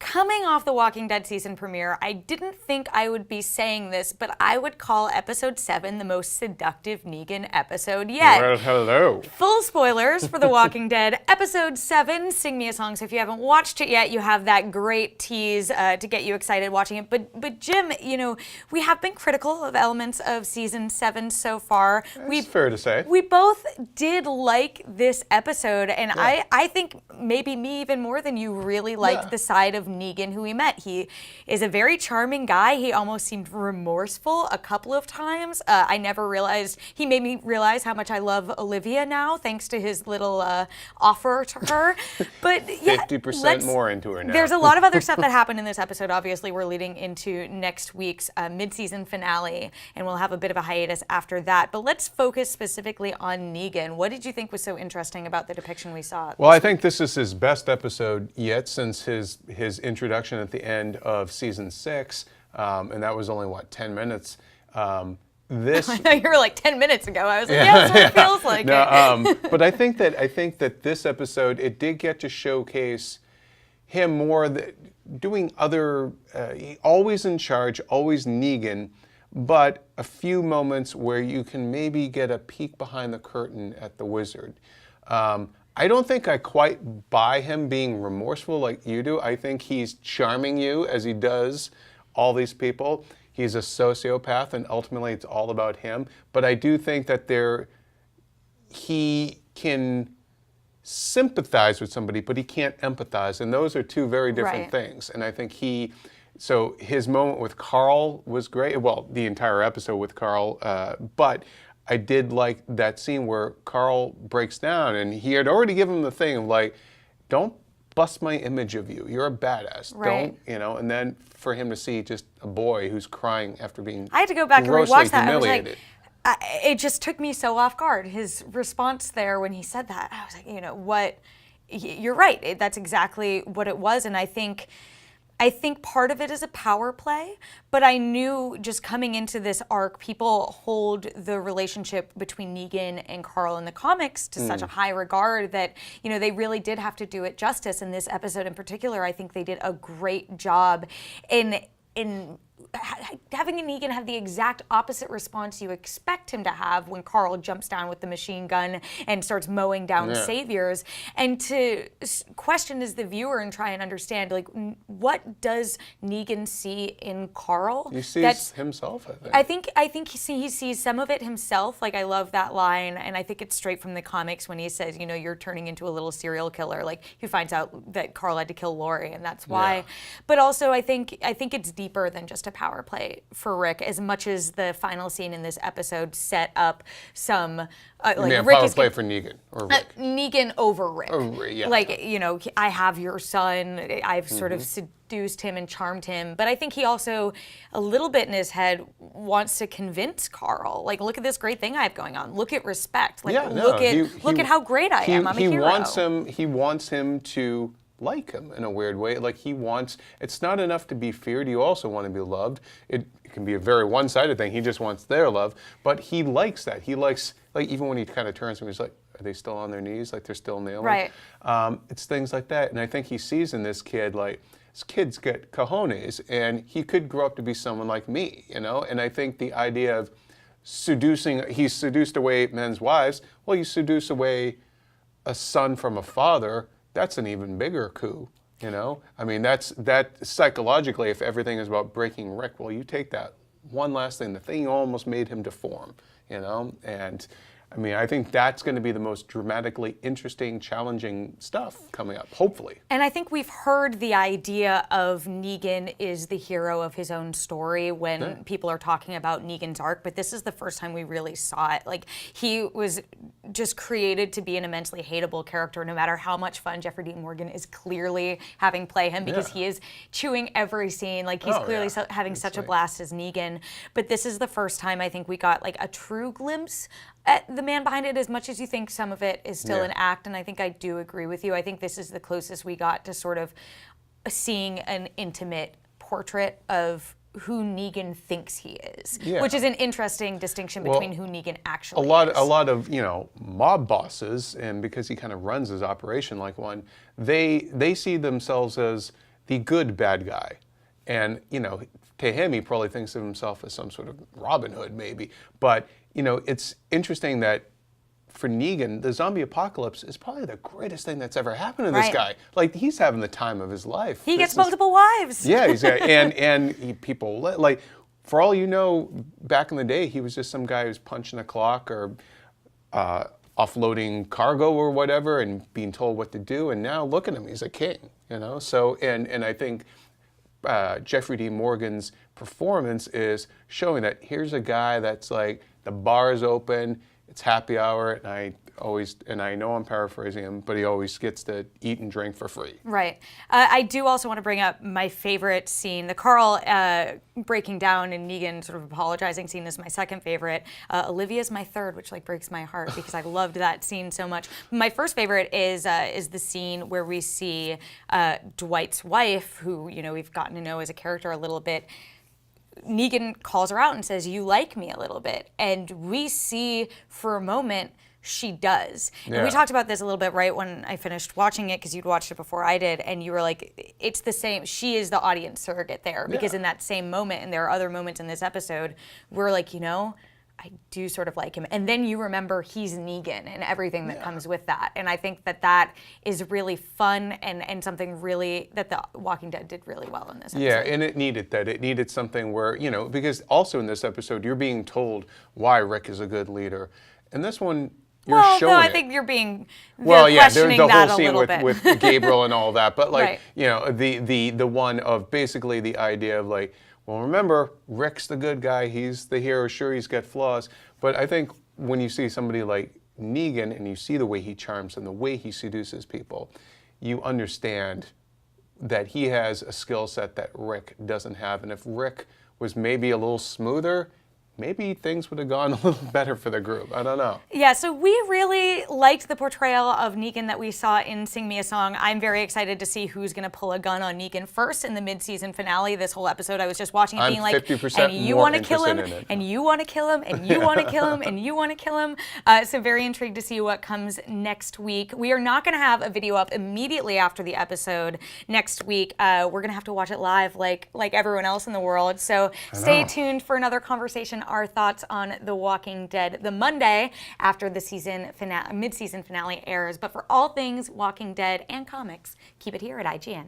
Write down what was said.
Coming off the Walking Dead season premiere, I didn't think I would be saying this, but I would call episode 7 the most seductive Negan episode yet. Well, hello. Full spoilers for The Walking Dead, episode 7, Sing Me a Song. So if you haven't watched it yet, you have that great tease to get you excited watching it. But Jim, you know, we have been critical of elements of season 7 so far. That's fair to say. We both did like this episode, and I think maybe me even more than you really liked the side of Negan who we met. He is a very charming guy. He almost seemed remorseful a couple of times. I never realized, he made me realize how much I love Olivia now, thanks to his little offer to her. But yeah, 50% more into her now. There's a lot of other stuff that happened in this episode. Obviously, we're leading into next week's mid-season finale, and we'll have a bit of a hiatus after that. But let's focus specifically on Negan. What did you think was so interesting about the depiction we saw? Well, I think this is his best episode yet since his introduction at the end of season 6, and that was only, what, 10 minutes? This I thought you were like 10 minutes ago. I was like, yeah, that's what it feels like. No, but I think that this episode, it did get to showcase him more, doing other, always in charge, always Negan, but a few moments where you can maybe get a peek behind the curtain at the Wizard. I don't think I quite buy him being remorseful like you do. I think he's charming you as he does all these people. He's a sociopath, and ultimately it's all about him. But I do think that he can sympathize with somebody, but he can't empathize. And those are two very different things. And I think so his moment with Carl was great. Well, the entire episode with Carl, but I did like that scene where Carl breaks down, and he had already given him the thing of like, don't bust my image of you. You're a badass. Don't, and then for him to see just a boy who's crying after being I had to go back and rewatch that. humiliated. I was like, it just took me so off guard. His response there when he said that, I was like, what? You're right. That's exactly what it was, and I think part of it is a power play, but I knew just coming into this arc, people hold the relationship between Negan and Carl in the comics to such a high regard that, they really did have to do it justice. In this episode in particular, I think they did a great job in having Negan have the exact opposite response you expect him to have when Carl jumps down with the machine gun and starts mowing down saviors, and to question as the viewer and try and understand, like, what does Negan see in Carl? He sees himself, I think. I think he sees some of it himself. Like, I love that line, and I think it's straight from the comics when he says, you're turning into a little serial killer. Like, he finds out that Carl had to kill Lori, and that's why. But also, I think it's deeper than just a power play for Rick, as much as the final scene in this episode set up some power play for Negan or Rick. Negan over Rick. Yeah. Like, I have your son. I've sort of seduced him and charmed him. But I think he also, a little bit in his head, wants to convince Carl. Like, look at this great thing I have going on. Look at respect. Like, look at how great I am. I'm a hero. He wants him to like him in a weird way. Like, it's not enough to be feared. You also want to be loved. It can be a very one-sided thing. He just wants their love, but he likes that. He likes, like, even when he kind of turns to him, he's like, are they still on their knees? Like, they're still kneeling? Right. It's things like that. And I think he sees in this kid, like, this kid's got cojones, and he could grow up to be someone like me, And I think the idea of he's seduced away men's wives. Well, you seduce away a son from a father, that's an even bigger coup, I mean, that psychologically, if everything is about breaking Rick, well, you take that one last thing, the thing you almost made him deform, and I mean, I think that's going to be the most dramatically interesting, challenging stuff coming up, hopefully. And I think we've heard the idea of Negan is the hero of his own story when people are talking about Negan's arc, but this is the first time we really saw it. Like, he was just created to be an immensely hateable character, no matter how much fun Jeffrey Dean Morgan is clearly having play him, because he is chewing every scene. Like, he's clearly having such a blast as Negan. But this is the first time I think we got, like, a true glimpse at the man behind it, as much as you think some of it is still an act, and I think I do agree with you. I think this is the closest we got to sort of seeing an intimate portrait of who Negan thinks he is, which is an interesting distinction between who Negan actually is. A lot of mob bosses, and because he kind of runs his operation like one, they see themselves as the good bad guy. And, you know, to him, he probably thinks of himself as some sort of Robin Hood, maybe. But, you know, it's interesting that for Negan, the zombie apocalypse is probably the greatest thing that's ever happened to this Right. guy. Like, he's having the time of his life. He This gets is- multiple wives. Yeah, he's got, people, like, for all you know, back in the day, he was just some guy who's punching a clock or offloading cargo or whatever and being told what to do. And now look at him, he's a king, you know? So, and I think Jeffrey D. Morgan's performance is showing that here's a guy that's like, the bar is open, it's happy hour, and I know I'm paraphrasing him, but he always gets to eat and drink for free. Right. I do also want to bring up my favorite scene. The Carl breaking down and Negan sort of apologizing scene is my second favorite. Olivia's my third, which like breaks my heart because I loved that scene so much. My first favorite is the scene where we see Dwight's wife, who, you know, we've gotten to know as a character a little bit. Negan calls her out and says, "You like me a little bit." And we see for a moment she does. And we Yeah. talked about this a little bit right when I finished watching it, because you'd watched it before I did, and you were like, it's the same. She is the audience surrogate there, because Yeah. in that same moment, and there are other moments in this episode, we're like, you know, I do sort of like him. And then you remember he's Negan and everything that comes with that. And I think that that is really fun and something really that The Walking Dead did really well in this episode. Yeah, and it needed that. It needed something where, you know, because also in this episode, you're being told why Rick is a good leader. And this one, you're well, showing no, I it. think you're being Well, yeah, the questioning whole that a scene little with, bit. with Gabriel and all that. But, like, Right. you know, the one of basically the idea of, like, well, remember, Rick's the good guy. He's the hero. Sure, he's got flaws. But I think when you see somebody like Negan and you see the way he charms and the way he seduces people, you understand that he has a skill set that Rick doesn't have. And if Rick was maybe a little smoother, maybe things would have gone a little better for the group. I don't know. Yeah, so we really liked the portrayal of Negan that we saw in Sing Me a Song. I'm very excited to see who's going to pull a gun on Negan first in the mid-season finale. This whole episode, I was just watching it I'm being like, 50% and you more want to kill him, interested in it. and you want to kill him, and you want to kill him, and you want to kill him. So very intrigued to see what comes next week. We are not going to have a video up immediately after the episode next week. We're going to have to watch it live like everyone else in the world. So stay tuned for another conversation, our thoughts on The Walking Dead, the Monday after the mid-season finale airs. But for all things Walking Dead and comics, keep it here at IGN.